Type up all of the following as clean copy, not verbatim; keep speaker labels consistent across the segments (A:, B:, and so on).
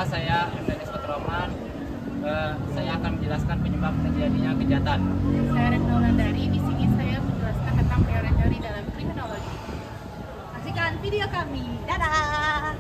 A: saya MNS Petroman. Saya akan menjelaskan penyebab terjadinya kejahatan.
B: Saya Retno Wulandari. Di sini saya menjelaskan tentang teori-teori dalam kriminologi. Saksikan video kami. Dadah!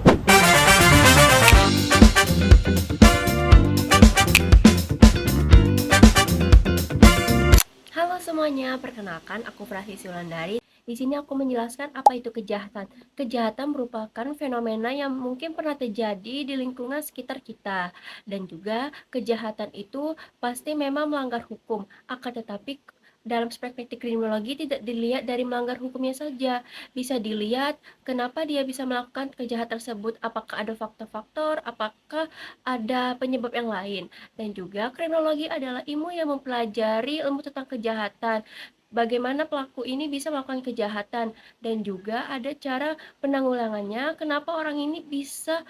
C: Halo semuanya, perkenalkan aku Prasetya Wulandari. Di sini aku menjelaskan apa itu kejahatan. Kejahatan merupakan fenomena yang mungkin pernah terjadi di lingkungan sekitar kita. Dan juga kejahatan itu pasti memang melanggar hukum. Akan tetapi dalam perspektif kriminologi tidak dilihat dari melanggar hukumnya saja. Bisa dilihat kenapa dia bisa melakukan kejahatan tersebut. Apakah ada faktor-faktor, apakah ada penyebab yang lain. Dan juga kriminologi adalah ilmu yang mempelajari ilmu tentang kejahatan. Bagaimana pelaku ini bisa melakukan kejahatan, dan juga ada cara penanggulangannya, kenapa orang ini bisa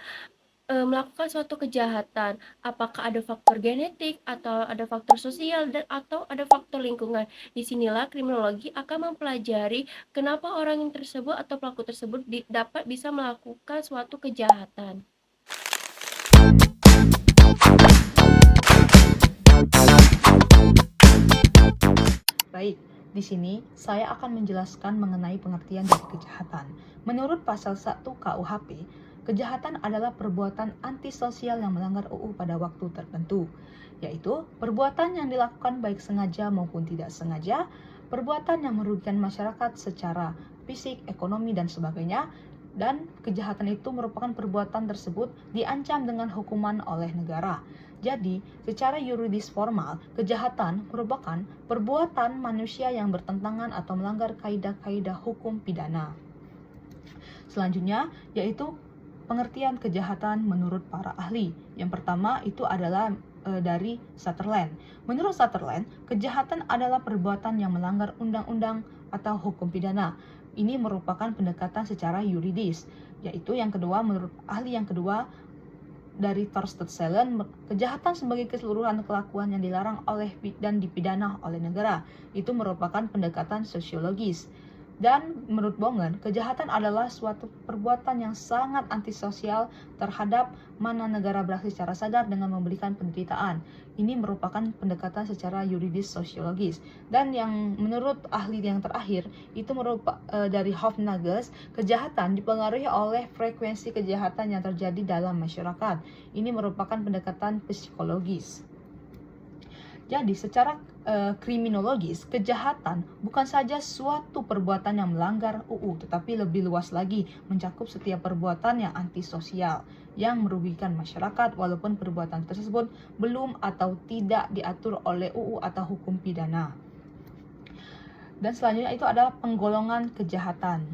C: melakukan suatu kejahatan, apakah ada faktor genetik atau ada faktor sosial dan atau ada faktor lingkungan. Disinilah kriminologi akan mempelajari kenapa orang yang tersebut atau pelaku tersebut dapat bisa melakukan suatu kejahatan.
D: Baik, di sini saya akan menjelaskan mengenai pengertian dari kejahatan. Menurut pasal 1 KUHP, kejahatan adalah perbuatan antisosial yang melanggar UU pada waktu tertentu, yaitu perbuatan yang dilakukan baik sengaja maupun tidak sengaja, perbuatan yang merugikan masyarakat secara fisik, ekonomi, dan sebagainya, dan kejahatan itu merupakan perbuatan tersebut diancam dengan hukuman oleh negara. Jadi, secara yuridis formal, kejahatan merupakan perbuatan manusia yang bertentangan atau melanggar kaidah-kaidah hukum pidana. Selanjutnya, yaitu pengertian kejahatan menurut para ahli. Yang pertama itu adalah dari Sutherland. Menurut Sutherland, kejahatan adalah perbuatan yang melanggar undang-undang atau hukum pidana. Ini merupakan pendekatan secara yuridis. Yaitu yang kedua, menurut ahli yang kedua, dari Thorsten Sellen, kejahatan sebagai keseluruhan kelakuan yang dilarang oleh dan dipidana oleh negara. Itu merupakan pendekatan sosiologis. Dan menurut Bonger, kejahatan adalah suatu perbuatan yang sangat antisosial terhadap mana negara beraksi secara sadar dengan memberikan penderitaan. Ini merupakan pendekatan secara yuridis sosiologis. Dan yang menurut ahli yang terakhir, itu merupakan dari Hofnages, kejahatan dipengaruhi oleh frekuensi kejahatan yang terjadi dalam masyarakat. Ini merupakan pendekatan psikologis. Jadi secara kriminologis, kejahatan bukan saja suatu perbuatan yang melanggar UU, tetapi lebih luas lagi, mencakup setiap perbuatan yang antisosial, yang merugikan masyarakat walaupun perbuatan tersebut belum atau tidak diatur oleh UU atau hukum pidana. Dan selanjutnya itu adalah penggolongan kejahatan.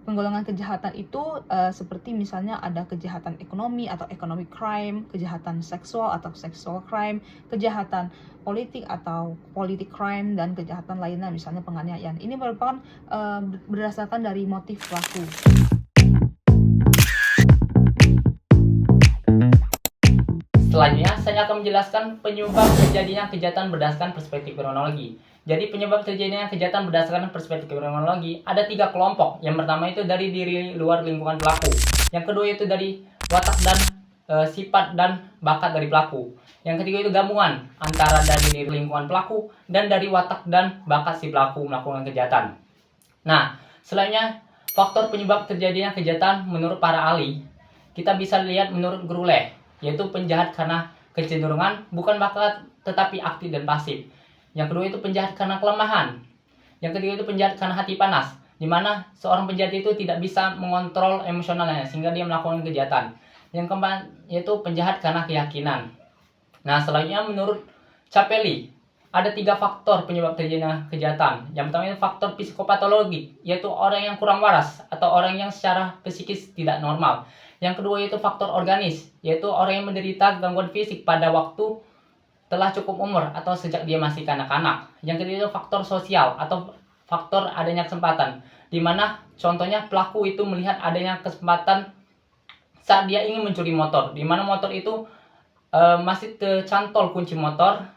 D: Penggolongan kejahatan itu seperti misalnya ada kejahatan ekonomi atau economic crime, kejahatan seksual atau sexual crime, kejahatan politik atau politic crime, dan kejahatan lainnya misalnya penganiayaan. Ini merupakan berdasarkan dari motif pelaku.
A: Selanjutnya, saya akan menjelaskan penyebab terjadinya kejahatan berdasarkan perspektif kronologi. Jadi penyebab terjadinya kejahatan berdasarkan perspektif kronologi ada 3 kelompok. Yang pertama itu dari diri luar lingkungan pelaku. Yang kedua itu dari watak dan sifat dan bakat dari pelaku. Yang ketiga itu gabungan antara dari diri lingkungan pelaku dan dari watak dan bakat si pelaku melakukan kejahatan. Nah, selanjutnya faktor penyebab terjadinya kejahatan menurut para ahli. Kita bisa lihat menurut Grule, yaitu penjahat karena kecenderungan, bukan bakat tetapi aktif dan pasif. Yang kedua itu penjahat karena kelemahan. Yang ketiga itu penjahat karena hati panas, di mana seorang penjahat itu tidak bisa mengontrol emosionalnya sehingga dia melakukan kejahatan. Yang keempat yaitu penjahat karena keyakinan. Nah, selanjutnya menurut Capelli ada 3 faktor penyebab terjadinya kejahatan. Yang pertama itu faktor psikopatologi, yaitu orang yang kurang waras atau orang yang secara psikis tidak normal. Yang kedua yaitu faktor organis, yaitu orang yang menderita gangguan fisik pada waktu telah cukup umur atau sejak dia masih kanak-kanak. Yang ketiga itu faktor sosial atau faktor adanya kesempatan, di mana contohnya pelaku itu melihat adanya kesempatan saat dia ingin mencuri motor, di mana motor itu masih tercantol kunci motor,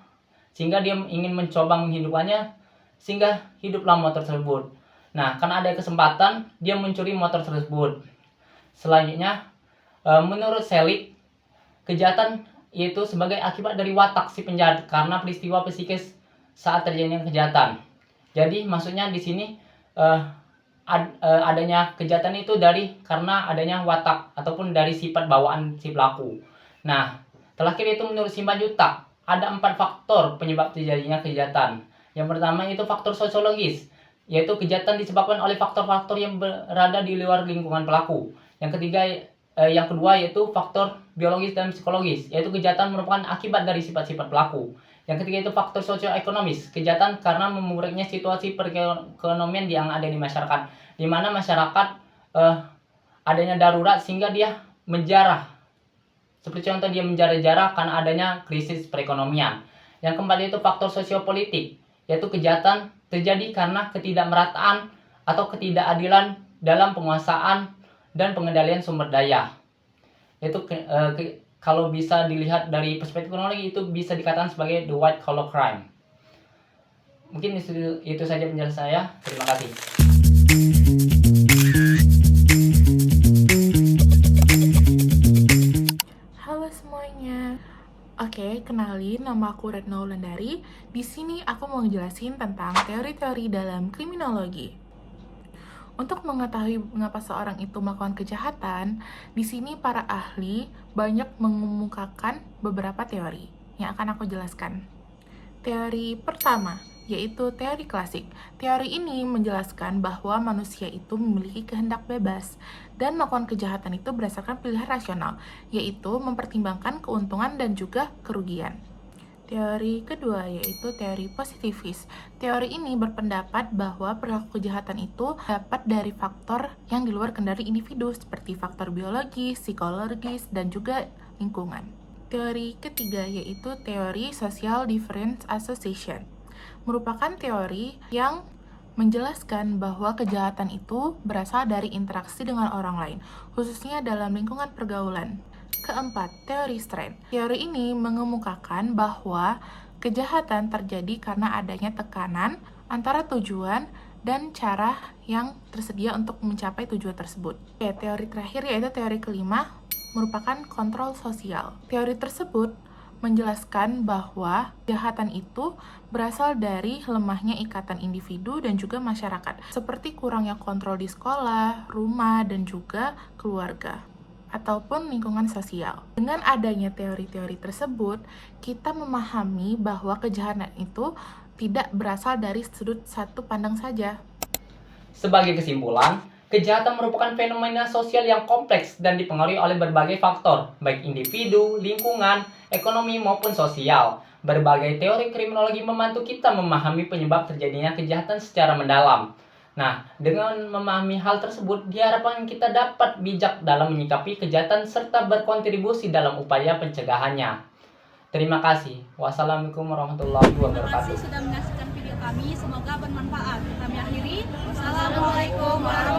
A: sehingga dia ingin mencoba menghidupkannya, sehingga hiduplah motor tersebut. Nah, karena ada kesempatan, dia mencuri motor tersebut. Selanjutnya, Menurut Selig, kejahatan yaitu sebagai akibat dari watak si penjahat karena peristiwa psikis saat terjadinya kejahatan. Jadi maksudnya di sini adanya kejahatan itu karena adanya watak ataupun dari sifat bawaan si pelaku. Nah, terakhir itu menurut Simanjuntak ada 4 faktor penyebab terjadinya kejahatan. Yang pertama itu faktor sosiologis, yaitu kejahatan disebabkan oleh faktor-faktor yang berada di luar lingkungan pelaku. Yang kedua yaitu faktor biologis dan psikologis, yaitu kejahatan merupakan akibat dari sifat-sifat pelaku. Yang ketiga itu faktor sosioekonomis, kejahatan karena memburuknya situasi perekonomian yang ada di masyarakat, di mana masyarakat adanya darurat sehingga dia menjarah. Seperti contoh dia menjarah-jarah karena adanya krisis perekonomian. Yang keempat itu faktor sosiopolitik, yaitu kejahatan terjadi karena ketidakmerataan atau ketidakadilan dalam penguasaan dan pengendalian sumber daya. Itu kalau bisa dilihat dari perspektif kronologi itu bisa dikatakan sebagai the white collar crime. Mungkin itu saja penjelasan saya. Terima kasih.
E: Halo semuanya. Oke, kenalin, nama aku Retno Wulandari. Di sini aku mau ngejelasin tentang teori-teori dalam kriminologi. Untuk mengetahui mengapa seorang itu melakukan kejahatan, di sini para ahli banyak mengemukakan beberapa teori yang akan aku jelaskan. Teori pertama, yaitu teori klasik. Teori ini menjelaskan bahwa manusia itu memiliki kehendak bebas dan melakukan kejahatan itu berdasarkan pilihan rasional, yaitu mempertimbangkan keuntungan dan juga kerugian. Teori kedua yaitu teori positivis. Teori ini berpendapat bahwa perilaku kejahatan itu dapat dari faktor yang di luar kendali individu seperti faktor biologis, psikologis, dan juga lingkungan. Teori ketiga yaitu teori social difference association. Merupakan teori yang menjelaskan bahwa kejahatan itu berasal dari interaksi dengan orang lain, khususnya dalam lingkungan pergaulan. Keempat, teori strength. Teori ini mengemukakan bahwa kejahatan terjadi karena adanya tekanan antara tujuan dan cara yang tersedia untuk mencapai tujuan tersebut. Teori terakhir yaitu teori kelima merupakan kontrol sosial. Teori tersebut menjelaskan bahwa kejahatan itu berasal dari lemahnya ikatan individu dan juga masyarakat, seperti kurangnya kontrol di sekolah, rumah, dan juga keluarga ataupun lingkungan sosial. Dengan adanya teori-teori tersebut, kita memahami bahwa kejahatan itu tidak berasal dari sudut satu pandang saja.
A: Sebagai kesimpulan, kejahatan merupakan fenomena sosial yang kompleks dan dipengaruhi oleh berbagai faktor, baik individu, lingkungan, ekonomi maupun sosial. Berbagai teori kriminologi membantu kita memahami penyebab terjadinya kejahatan secara mendalam. Nah, dengan memahami hal tersebut, diharapkan kita dapat bijak dalam menyikapi kejahatan serta berkontribusi dalam upaya pencegahannya. Terima kasih. Wassalamualaikum warahmatullahi
B: Terima
A: wabarakatuh.
B: kasih sudah menyaksikan video kami, semoga bermanfaat. Kami akhiri. Wassalamualaikum warahmatullahi wabarakatuh.